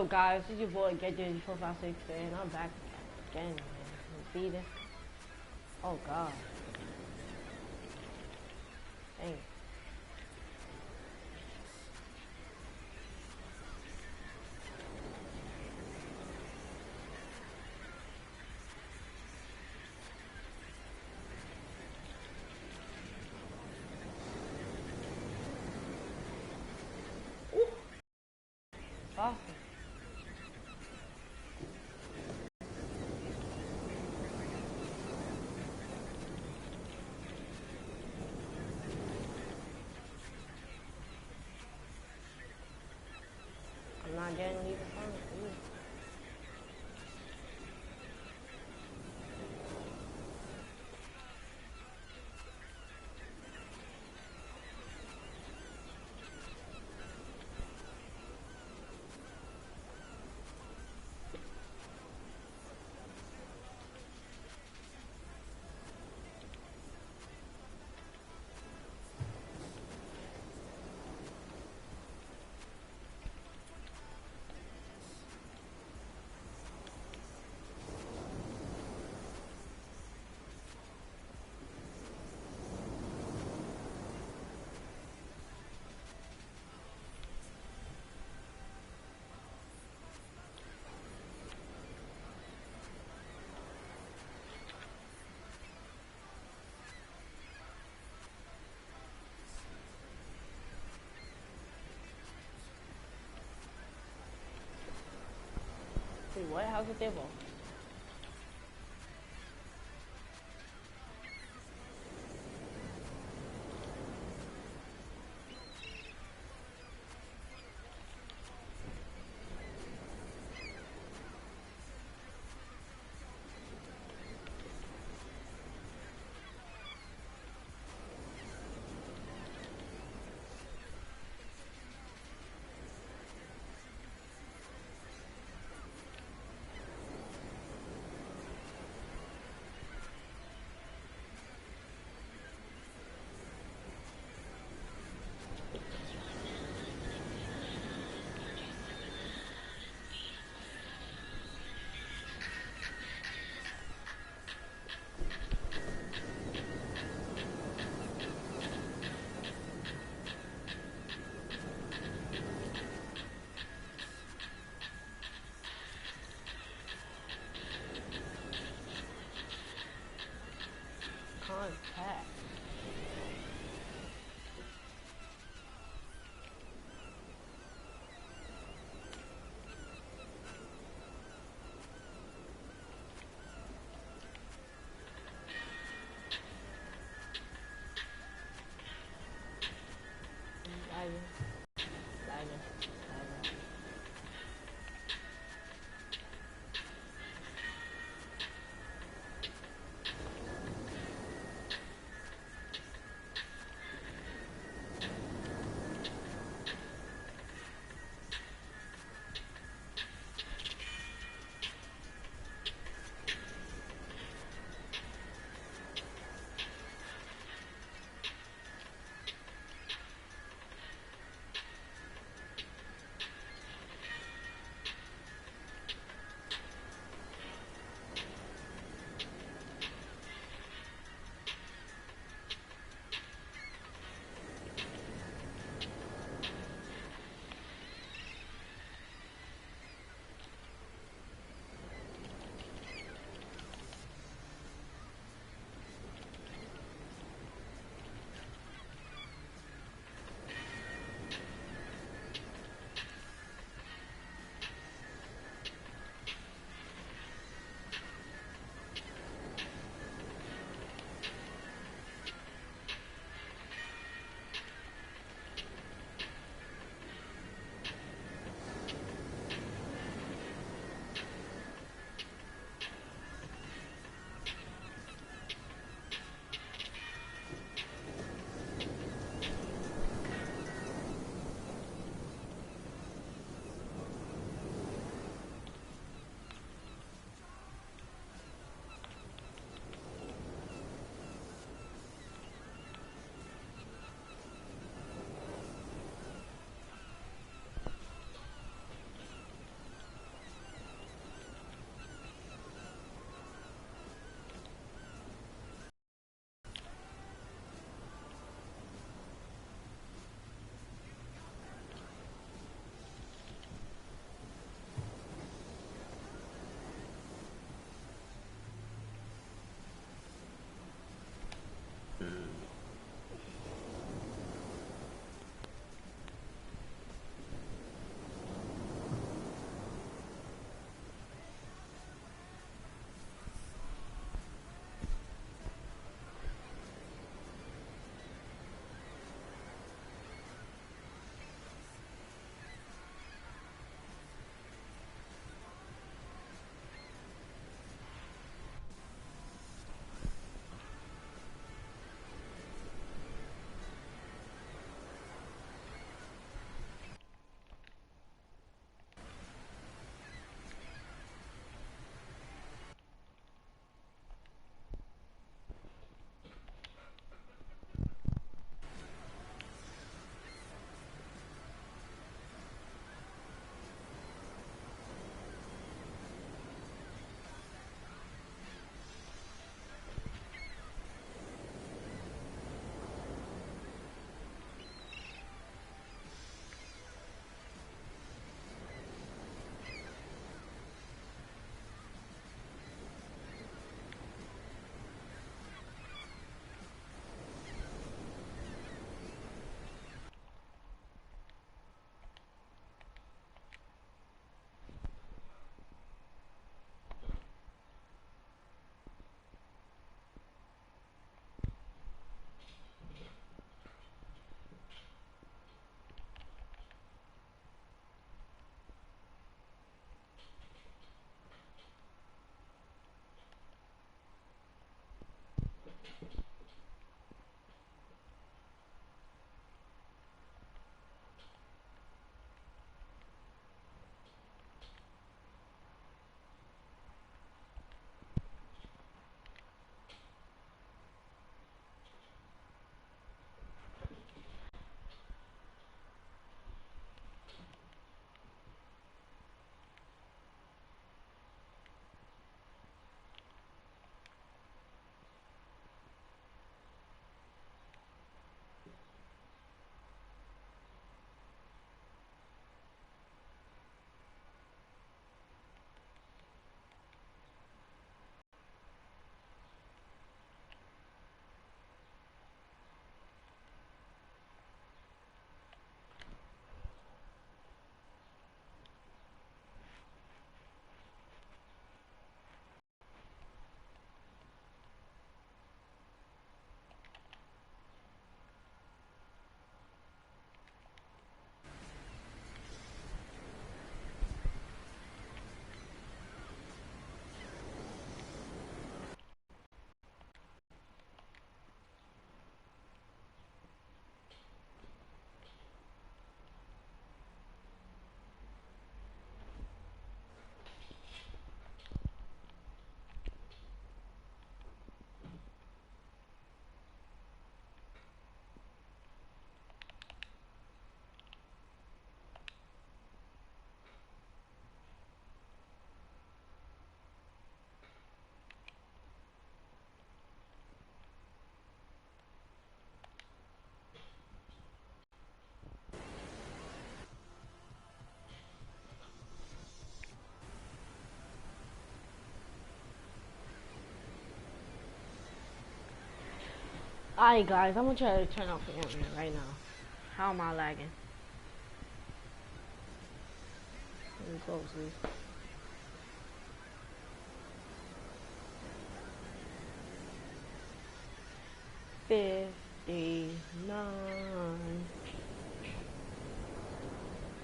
guys? This is your boy Get456, and I'm back again, man. See this? Oh god. Dang. Awesome. I'm not getting either phone. Wait, what? How's the table? Alright guys, I'm gonna try to turn off the internet right now. How am I lagging? Let me close this. 59,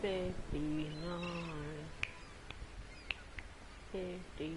59, 59.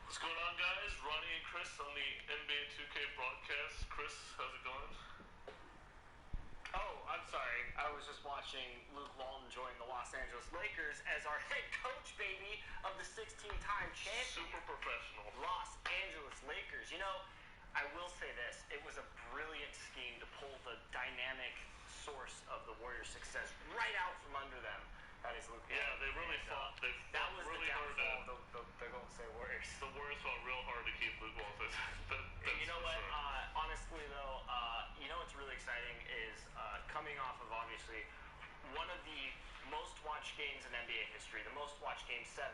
What's going on, guys? Ronnie and Chris on the NBA 2K broadcast. Chris, how's it going? Oh, I'm sorry. I was just watching Luke Walton join the Los Angeles Lakers as our head coach, baby, of the 16-time champion. Super professional. Los Angeles Lakers. You know, I will say this. It was a brilliant scheme to pull the dynamic source of the Warriors' success right out from under them. That is Luke. Yeah, they really fought. They that fought was really the hard. downfall of the Golden State Warriors. The Warriors fought real hard to keep Luke Walton. And you know what? Sure. Honestly, though, you know what's really exciting is coming off of obviously one of the most watched games in NBA history, the most watched Game 7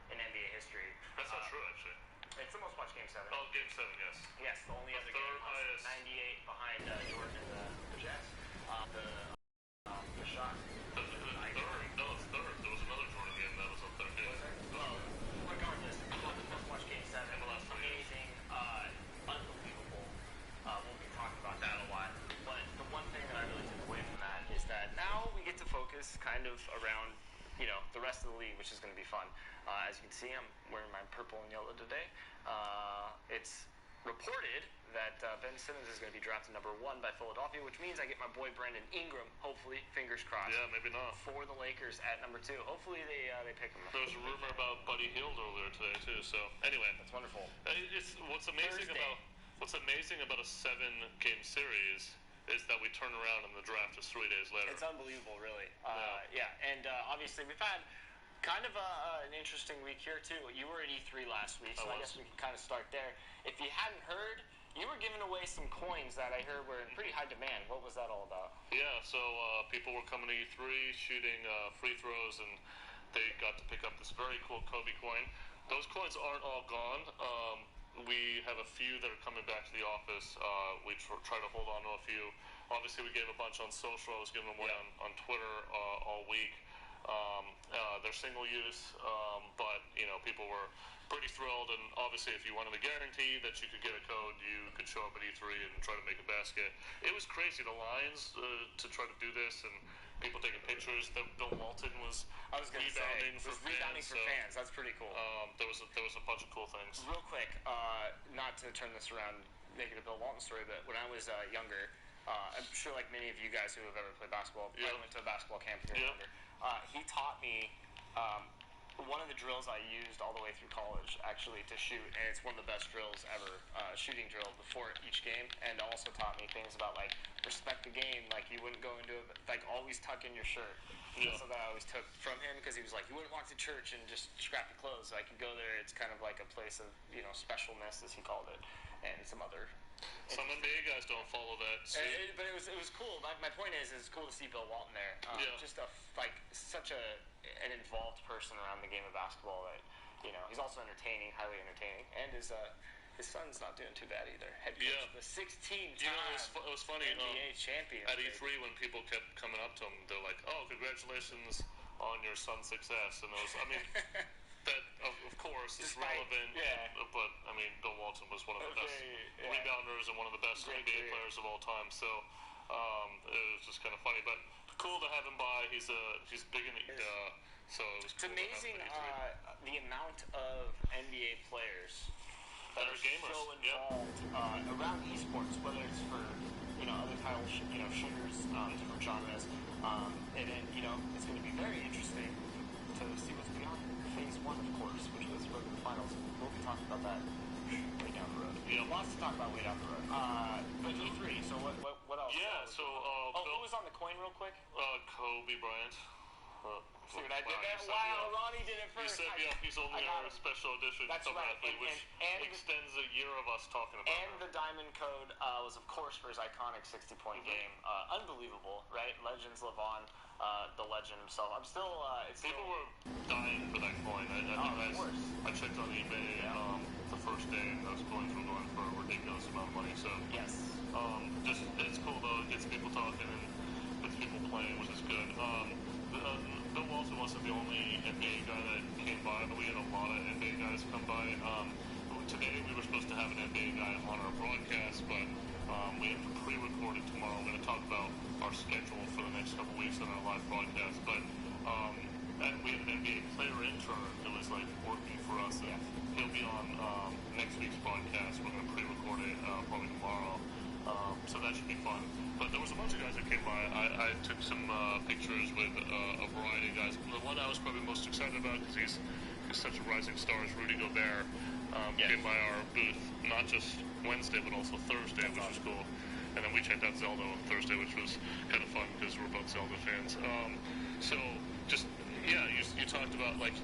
in NBA history. That's not true, actually. It's the most watched Game 7. Oh, Game 7, yes. Yes, the only other game was 98 behind Jordan and the Jazz. The shot. The third. No, it's third. There was another Jordan game that was on third. Well, regardless, the most watched Game 7. Amazing, unbelievable. We'll be talking about that a lot. But the one thing that I really took away from that is that now we get to focus kind of around, you know, the rest of the league, which is going to be fun. As you can see, I'm wearing my purple and yellow today. It's reported that Ben Simmons is going to be drafted number 1 by Philadelphia, which means I get my boy Brandon Ingram, hopefully, fingers crossed. Yeah, maybe not. For the Lakers at number 2. Hopefully they pick him. There was a rumor about Buddy Hield earlier today too. So anyway, that's wonderful. It's what's amazing about a 7-game series is that we turn around and the draft is 3 days later. It's unbelievable, really. Yeah, and obviously we've had kind of an interesting week here too. You were at E3 last week, so I guess we can kind of start there. If you hadn't heard, you were giving away some coins that I heard were in pretty high demand. What was that all about? Yeah, so people were coming to E3 shooting free throws, and they got to pick up this very cool Kobe coin. Those coins aren't all gone. We have a few that are coming back to the office. We try to hold on to a few. Obviously, we gave a bunch on social. I was giving them away on Twitter all week. They're single use, but you know, people were pretty thrilled. And obviously, if you wanted a guarantee that you could get a code, you could show up at E3 and try to make a basket. It was crazy, the lines to try to do this, and people taking pictures. Bill Walton was rebounding for fans. That's pretty cool. There was a bunch of cool things. Real quick, not to turn this around, make it a Bill Walton story, but when I was younger, I'm sure like many of you guys who have ever played basketball, I went to a basketball camp when you were younger. He taught me one of the drills I used all the way through college, actually, to shoot, and it's one of the best drills ever, shooting drill before each game, and also taught me things about, like, respect the game, like, you wouldn't go into it, like, always tuck in your shirt. Yeah. So that I always took from him, because he was like, you wouldn't walk to church and just scrap your clothes. So I could go there, it's kind of like a place of, you know, specialness, as he called it, and some other... Some NBA guys don't follow that. But it was cool. My point is, it's cool to see Bill Walton there. Just such an involved person around the game of basketball that, you know, he's also entertaining, highly entertaining, and his son's not doing too bad either. Head coach of the 16-time it was funny, NBA champion. At E3, when people kept coming up to him, they're like, "Oh, congratulations on your son's success," and it was, I mean. That, of course, is relevant, but, I mean, Bill Walton was one of the best rebounders and one of the best NBA players of all time, so it was just kind of funny, but cool to have him by. He's big in the, so it was cool. It's amazing the amount of NBA players that are gamers. So involved around esports, whether it's for, you know, other title shooters, different genres, and then, you know, it's going to be very interesting to see what's beyond Phase 1, of course, which was road to the finals. We'll be talking about that way down the road. Yeah. Lots to talk about way down the road. But E3, so what else? Yeah, so... who was on the coin real quick? Kobe Bryant. See what I did there? Wow, Ronnie did it first. You said he's only our special edition summer athlete, which extends a year of us talking about it. And the diamond code was, of course, for his iconic 60-point game. Unbelievable, right? Legends LeVon, the legend himself. I'm still... People were dying for that coin. I checked on eBay the first day, and those coins were going for a ridiculous amount of money. So it's cool, though. It gets people talking and gets people playing, which is good. Bill Walton wasn't the only NBA guy that came by, but we had a lot of NBA guys come by. Today we were supposed to have an NBA guy on our broadcast, but we have to pre-record it tomorrow. We're going to talk about our schedule for the next couple weeks on our live broadcast. But we had an NBA player intern who was like working for us, and he'll be on next week's broadcast. We're going to pre-record it probably tomorrow. So that should be fun. But there was a bunch of guys that came by. I took some pictures with a variety of guys. The one I was probably most excited about, because he's such a rising star, is Rudy Gobert. Came by our booth, not just Wednesday, but also Thursday, which was cool. and then we checked out Zelda on Thursday, which was kind of fun because we're both Zelda fans. So just you talked about like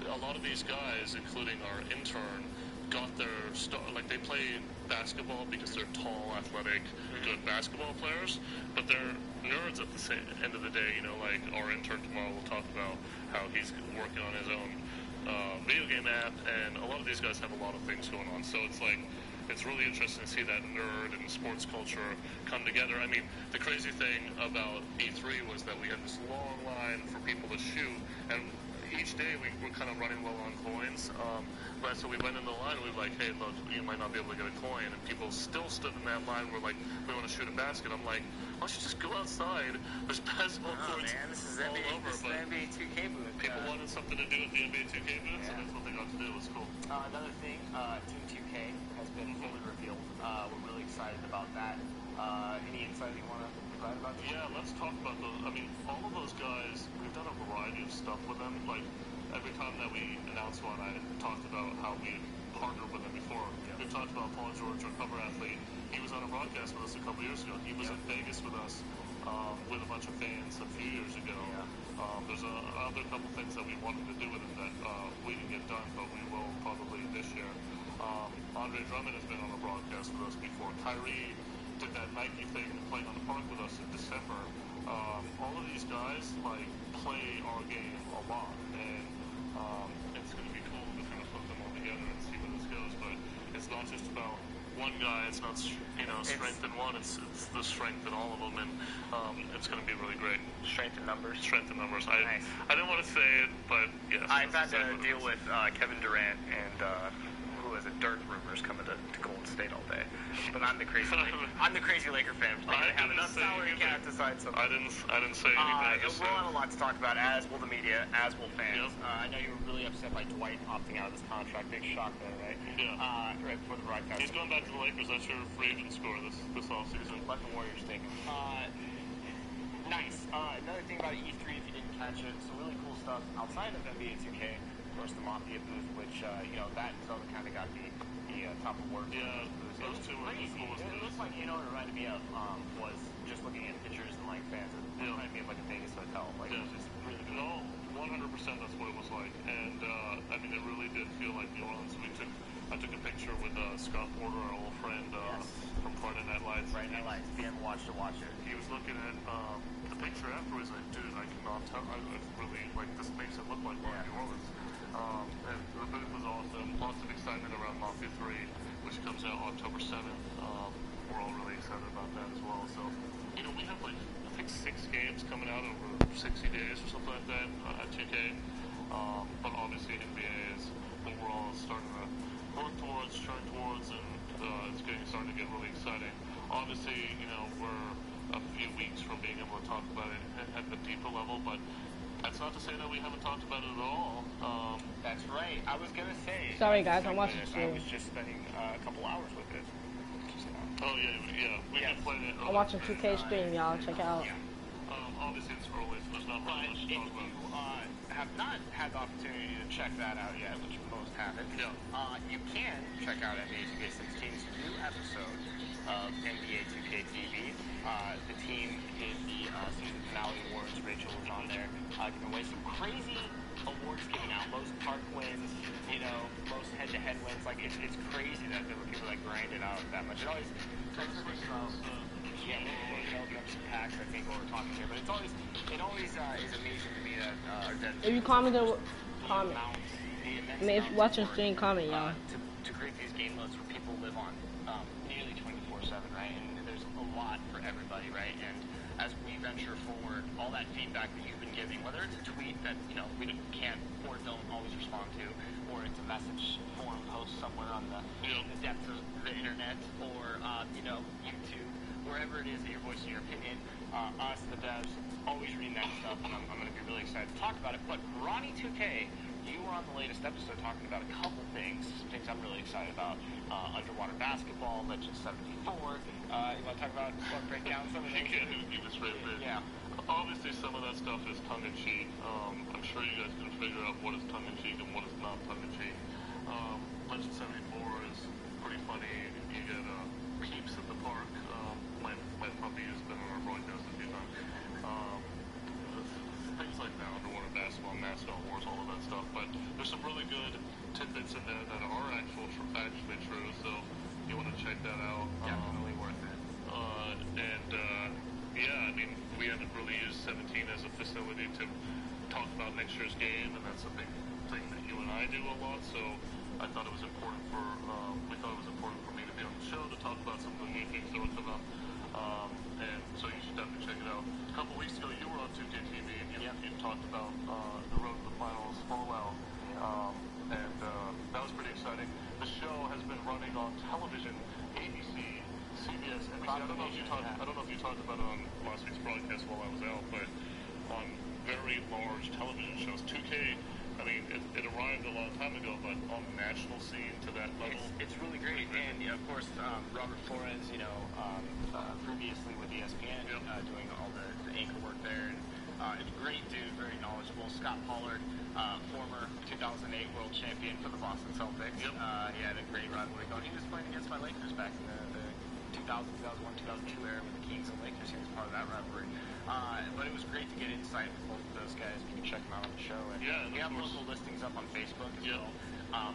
a lot of these guys, including our intern, got their start, like they play basketball because they're tall, athletic, good basketball players, but they're nerds at the end of the day. You know, like our intern tomorrow will talk about how he's working on his own video game app, and a lot of these guys have a lot of things going on. So it's like, it's really interesting to see that nerd and sports culture come together. I mean, the crazy thing about E3 was that we had this long line for people to shoot, and each day we were kind of running low on coins. But so we went in the line and we were like, hey, look, you might not be able to get a coin. And people still stood in that line. We're like, we want to shoot a basket. I'm like, why don't you just go outside? There's basketball courts all over. This is the NBA 2K booth. People wanted something to do with the NBA 2K booth, so that's what they got to do. It was cool. Another thing, Team 2K has been fully revealed. We're really excited about that. Any insight you want to provide about that? Yeah, let's talk about those. I mean, all of those guys, we've done a variety of stuff with them. Like, every time that we announced one, I talked about how we partnered with them before. Yeah. We've talked about Paul George, our cover athlete. He was on a broadcast with us a couple years ago. He was in Vegas with us with a bunch of fans a few years ago. Yeah. There's other couple things that we wanted to do with him that we didn't get done, but we will probably this year. Andre Drummond has been on a broadcast with us before. Kyrie did that Nike thing playing on the park with us in December. All of these guys like play our game a lot, and it's going to be cool to kind of put them all together and see where this goes. But it's not just about one guy. It's not strength in one. It's the strength in all of them, and it's going to be really great. Strength in numbers. Strength in numbers. Nice. I didn't want to say it, but yes. I've had to deal with Kevin Durant and who is it? Dirt rumors coming to Golden State all day. But I'm the crazy Laker fan. I have enough salary cap to decide something. I didn't say anything. We'll have a lot to talk about, as will the media, as will fans. Yep. I know you were really upset by Dwight opting out of this contract. Big shock there, right? Yeah. Right before the broadcast. He's going back to the Lakers. That's your free agent score this offseason. Let the Warriors take him. Nice. Another thing about E3, if you didn't catch it, some really cool stuff outside of NBA 2K. Of course, the Mafia booth, which that and Zelda kind of got the top of work. Yeah, those two were the coolest. It looks like, it reminded me of was just looking at pictures and like fans. It reminded me of like a Vegas hotel. Like it was just really good. No, 100% that's what it was like. And I mean, it really did feel like New Orleans. I took a picture with Scott Porter, our old friend from Friday Night Lights. Friday Night Lights. If you haven't watched it. He was looking at the picture afterwards. Like, dude, I cannot tell. It's really like this makes it look like New Orleans. And the booth was awesome. Lots of excitement around Mafia 3, which comes out October 7th. We're all really excited about that as well. So, we have like, I think 6 games coming out over 60 days or something like that at 2K. But obviously NBA is what we're all starting to work towards, turn towards, and it's starting to get really exciting. Obviously, we're a few weeks from being able to talk about it at the deeper level, but that's not to say that we haven't talked about it at all. That's right. I was going to say... Sorry, guys. I'm watching I was just spending a couple hours with it. Oh, yeah. We've been playing it. I'm watching 2K stream, y'all. Check it out. Yeah. Obviously, it's early, so there's not really much to talk about. If you have not had the opportunity to check that out yet, which most haven't, you can check out NBA 2K16's new episode of NBA 2K TV. The team did the season finale awards. Rachel was on there giving away some crazy awards giving out. Most park wins, most head-to-head wins. Like, it's crazy that there were people that grinded out that much. It always... Yeah, they'll drop some packs, I think, while we're talking here. But it always is amazing to me that... if you comment. I mean, if you're watching stream, comment, y'all. To create these game modes where people live on nearly 24/7, right? And there's a lot for everybody, right? And as we venture forward, all that feedback that you've been giving, whether it's a tweet that we can't or don't always respond to, or it's a message form post somewhere on the depths of the internet, or YouTube, wherever it is that you're voicing your opinion, us, the devs, always reading that stuff, and I'm going to be really excited to talk about it. But Ronnie 2K, you were on the latest episode talking about a couple things I'm really excited about. Underwater basketball, Legend 74. You want to talk about, break down some of the things? You can't do this right there. Yeah. Obviously, some of that stuff is tongue-in-cheek. I'm sure you guys can figure out what is tongue-in-cheek and what is not tongue-in-cheek. Legend 74 is pretty funny. You get peeps at the park playing year's game, and that's a big thing that you and I do a lot. So I thought it was important we thought it was important for me to be on the show to talk about some of the new things that were coming up. And so you should definitely check it out. A couple weeks ago, you were on 2K TV, and you talked about the road to the finals, Fallout, and that was pretty exciting. The show has been running on television, ABC, CBS, NBC. I don't know if you talked about it on last week's broadcast while I was out, but on very large television shows, 2K. I mean, it arrived a long time ago, but on the national scene to that level, it's really great. And of course, Robert Flores, previously with ESPN, doing all the anchor work there, and it's a great dude, very knowledgeable. Scott Pollard, former 2008 world champion for the Boston Celtics. He had a great rivalry going. He was playing against my Lakers back in the 2001, 2002 era with the Kings and Lakers. He was part of that rivalry. But it was great to get insight from both of those guys. You can check them out on the show. And we have local listings up on Facebook as well,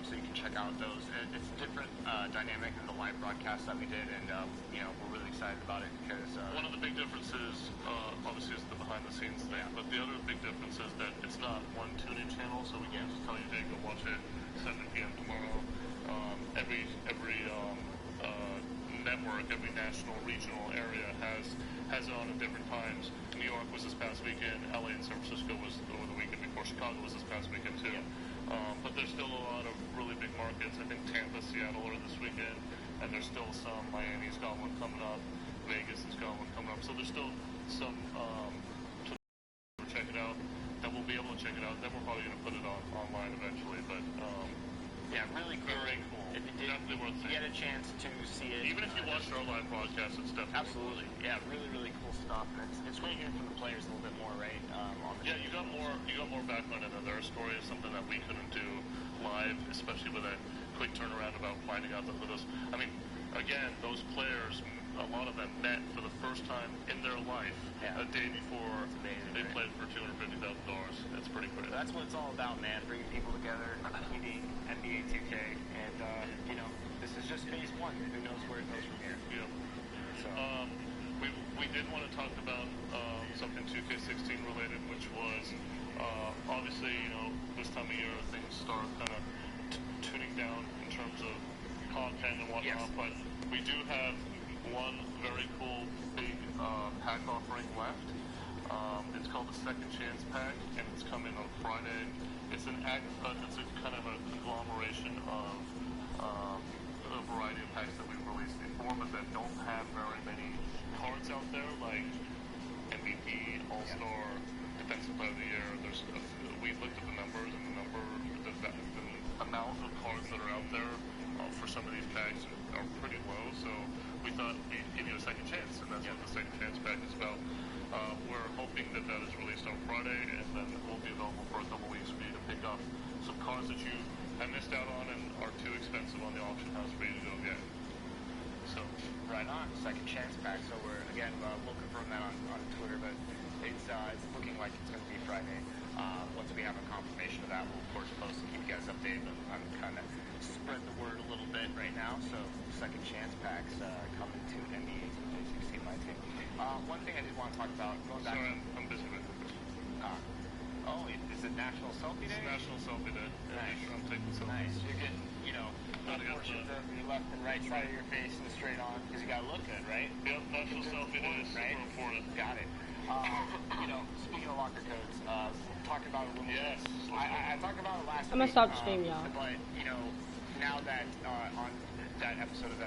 so you can check out those. It's a different dynamic than the live broadcast that we did, and we're really excited about it because one of the big differences, obviously, is the behind-the-scenes thing. But the other big difference is that it's not one tuning channel, so we can't just tell you, hey, go watch it 7 p.m. tomorrow. Every network, every national, regional area has it on at different times. New York was this past weekend, LA and San Francisco was over the weekend before, Chicago was this past weekend too. But there's still a lot of really big markets. I think Tampa, Seattle are this weekend, and there's still some. Miami's got one coming up, Vegas has got one coming up. So there's still some to check it out. Then we'll be able to check it out. Then we're probably going to put it online eventually. But really cool. Very cool. If you definitely worth seeing. You get a chance to see it. Even if you watched our live broadcast, it's definitely absolutely. Really, really cool stuff. And it's great hearing from the players a little bit more, right? You got more background into their story. Something that we couldn't do live, especially with a quick turnaround about finding out who those. I mean, again, those players, a lot of them met for the first time in their life a day before they played for $250,000. It's pretty crazy. That's what it's all about, man. Bringing people together, competing, NBA 2K, and this is just phase one. Who knows where it goes from here? So. We did want to talk about something 2K16 related, which was obviously, this time of year things start kind of tuning down in terms of content and whatnot, but we do have one very cool big pack offering left. It's called the Second Chance Pack, and it's coming on Friday. It's a kind of a conglomeration of a variety of packs that we've released in formats that don't have very many cards out there, like MVP, All-Star, Defensive Player of the Year. We looked at the numbers, and the amount of cards that are out there for some of these packs are pretty low. So we thought we'd give you a second chance, and that's what the Second Chance Pack is about. We're hoping that is released on Friday, and then it will be available for a couple weeks for you to pick up some cards that you have missed out on and are too expensive on the auction house for you to go get. So right on, Second Chance Pack. So we'll confirm that on Twitter, but it's looking like it's going to be Friday. Once we have a confirmation of that, we'll of course post and keep you guys updated. I'm kind of spread the word a little bit right now. So Second Chance Packs coming to NBA 2K16 my team. One thing I did want to talk about, going back. Sorry, I'm busy with it. Is it National Selfie Day? It's National Selfie Day. Nice. I'm taking selfies. Nice. You're getting, portions of your left and right side of your face and straight on, because you got to look good, right? Yep, National Selfie Day is super important. Got it. Speaking of locker codes, talk about it a little bit. I talked about it last week. I'm going to stop the stream, y'all. But, now that on that episode of